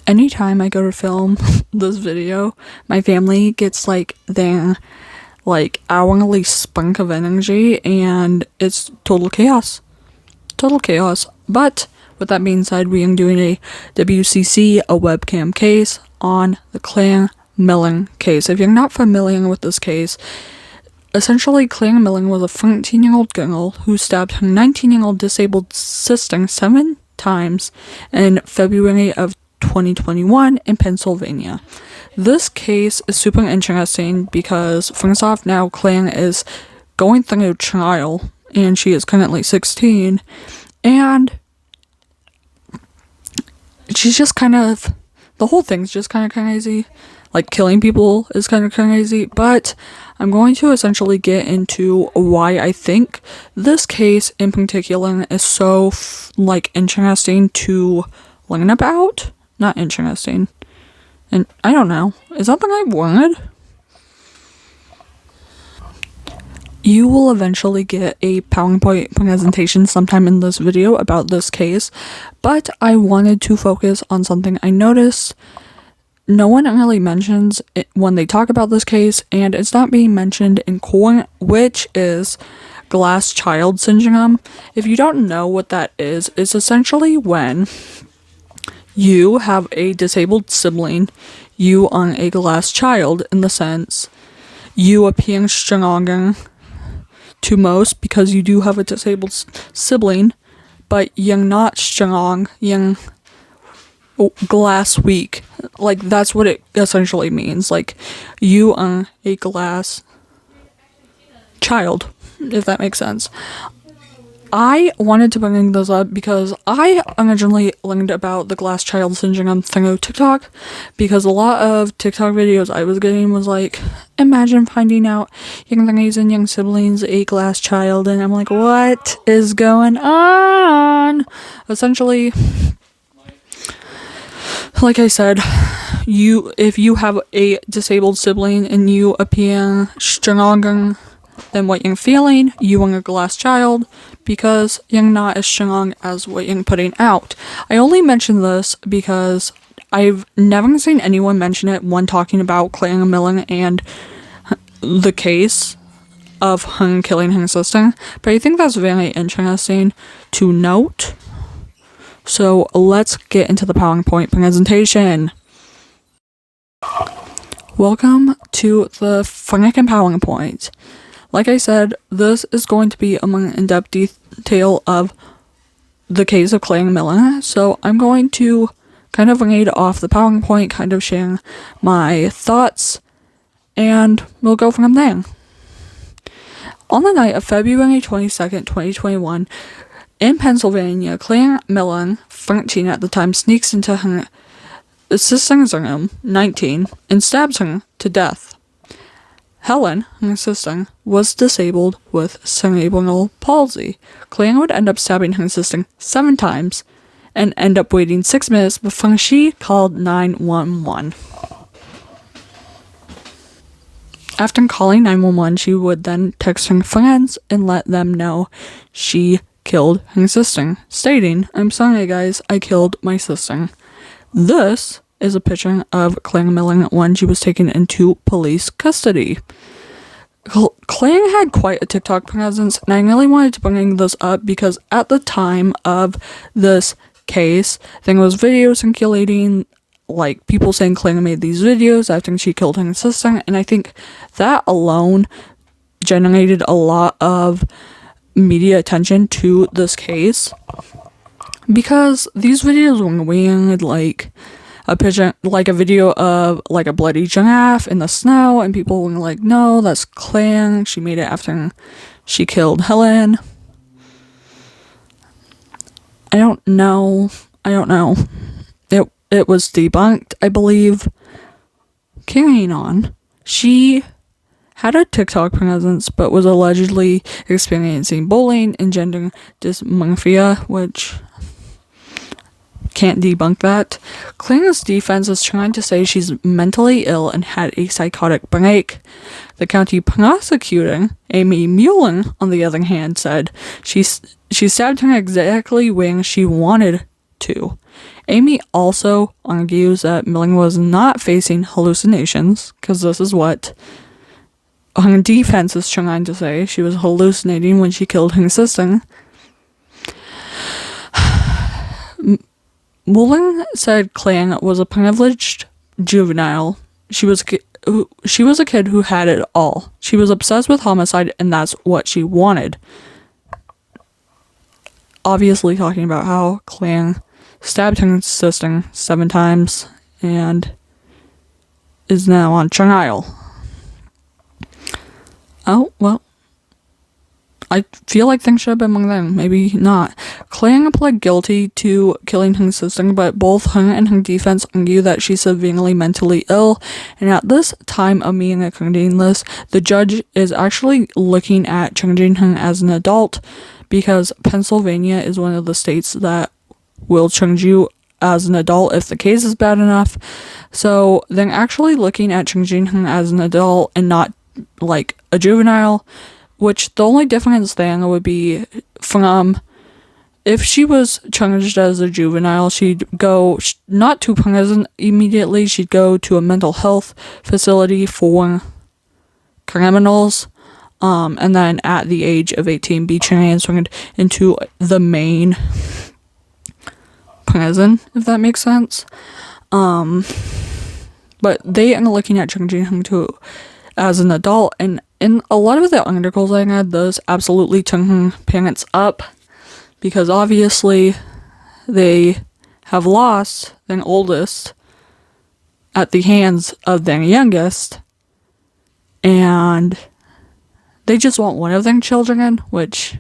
anytime I go to film this video, my family gets like their hourly spunk of energy, and it's total chaos. Total chaos. But with that being said, we are doing a WCC, a webcam case on the Claire Milling case. If you're not familiar with this case, essentially Claire Milling was a 14-year-old girl who stabbed her 19-year-old disabled sister 7 times in February of 2021 in Pennsylvania. This case is super interesting because, first off, now Claire is going through a trial, and she is currently 16, and she's just the whole thing's just kind of crazy. Like, killing people is kind of crazy, but I'm going to essentially get into why I think this case in particular is so, interesting to learn about. Not interesting. And I don't know. Is that the right word? You will eventually get a PowerPoint presentation sometime in this video about this case, but I wanted to focus on something I noticed no one really mentions it when they talk about this case, and it's not being mentioned in court, which is glass child syndrome. If you don't know what that is, it's essentially when you have a disabled sibling, you are a glass child in the sense you appear stronger to most because you do have a disabled sibling, but you're not strong, you're glass weak. Like, that's what it essentially means. Like, you are a glass child, if that makes sense. I wanted to bring this up because I originally learned about the glass child syndrome through TikTok, because a lot of TikTok videos I was getting was like, imagine finding out you're raising young siblings a glass child, and I'm like, what is going on? Essentially, like I said, if you have a disabled sibling and you appear stronger than what you're feeling, you are a glass child because you're not as strong as what you're putting out. I only mention this because I've never seen anyone mention it when talking about Claire Milling and the case of her killing her sister, but I think that's very interesting to note. So let's get into the PowerPoint presentation. Welcome to the freaking PowerPoint. Like I said, this is going to be a more in-depth detail of the case of Claire Milling, so I'm going to kind of read off the PowerPoint, kind of share my thoughts, and we'll go from there. On the night of February 22nd, 2021, in Pennsylvania, Claire Milling, 13 at the time, sneaks into her sister's room, 19, and stabs her to death. Helen, her sister, was disabled with cerebral palsy. Claire would end up stabbing her sister 7 times and end up waiting 6 minutes before she called 911. After calling 911, she would then text her friends and let them know she killed her sister, stating, "I'm sorry guys, I killed my sister." This is a picture of Claire Milling when she was taken into police custody. Claire had quite a TikTok presence, and I really wanted to bring this up because at the time of this case, there was videos circulating, like people saying Claire made these videos after she killed her sister, and I think that alone generated a lot of media attention to this case, because these videos were weird, like a picture, like a video of like a bloody giraffe in the snow, and people were like, no, that's Claire, she made it after she killed Helen. I don't know. It was debunked, I believe. Carrying on, she had a TikTok presence, but was allegedly experiencing bullying and gender dysmorphia, which can't debunk that. Claire's defense is trying to say she's mentally ill and had a psychotic break. The county prosecutor, Amy Mueller, on the other hand, said she stabbed her exactly where she wanted to, Amy also argues that Milling was not facing hallucinations, because this is what her defense is trying to say. She was hallucinating when she killed her sister. Milling said Klang was a privileged juvenile. She was a kid who had it all. She was obsessed with homicide, and that's what she wanted. Obviously talking about how Klang stabbed her sister 7 times and is now on trial. Oh, well, I feel like things should have been among them. Maybe not. Klang pled guilty to killing her sister, but both her and her defense argue that she's severely mentally ill. And at this time of me recording this, the judge is actually looking at charging her as an adult, because Pennsylvania is one of the states that will charge you as an adult if the case is bad enough. So they're actually looking at charging her as an adult and not like a juvenile, which the only difference then would be from if she was charged as a juvenile, she'd go not to prison immediately, she'd go to a mental health facility for criminals, and then at the age of 18 be transferred into the main prison, if that makes sense. But they are looking at charging him to as an adult, and in a lot of the articles I read, those absolutely turn her parents up, because obviously they have lost their oldest at the hands of their youngest, and they just want one of their children, which,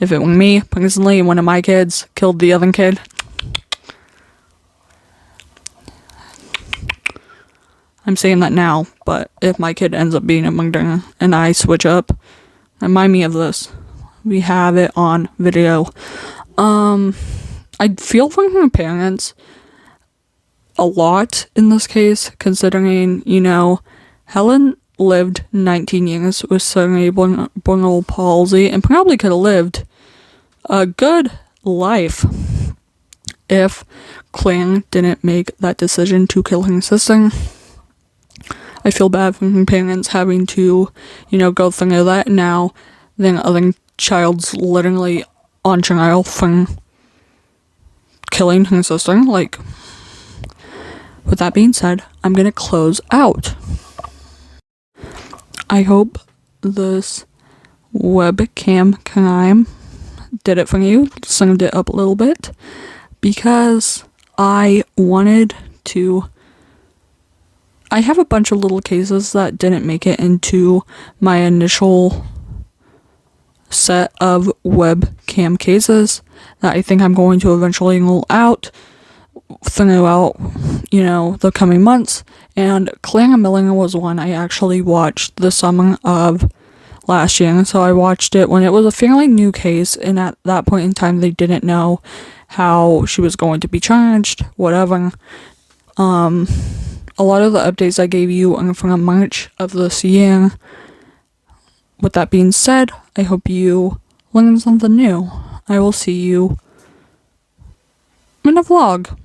if it were me, personally, one of my kids killed the other kid, I'm saying that now, but if my kid ends up being a murderer and I switch up, remind me of this. We have it on video. I feel for her parents a lot in this case, considering, Helen lived 19 years with cerebral palsy and probably could have lived a good life if Klang didn't make that decision to kill her sister. I feel bad for her parents having to, go through that now. Then other child's literally on trial for killing her sister. Like, with that being said, I'm gonna close out. I hope this webcam crime did it for you, summed it up a little bit, because I wanted to. I have a bunch of little cases that didn't make it into my initial set of webcam cases that I think I'm going to eventually roll out throughout, the coming months. And Klang Milling was one I actually watched the summer of last year. So I watched it when it was a fairly new case, and at that point in time they didn't know how she was going to be charged, whatever. A lot of the updates I gave you are from March of this year. With that being said, I hope you learned something new. I will see you in a vlog.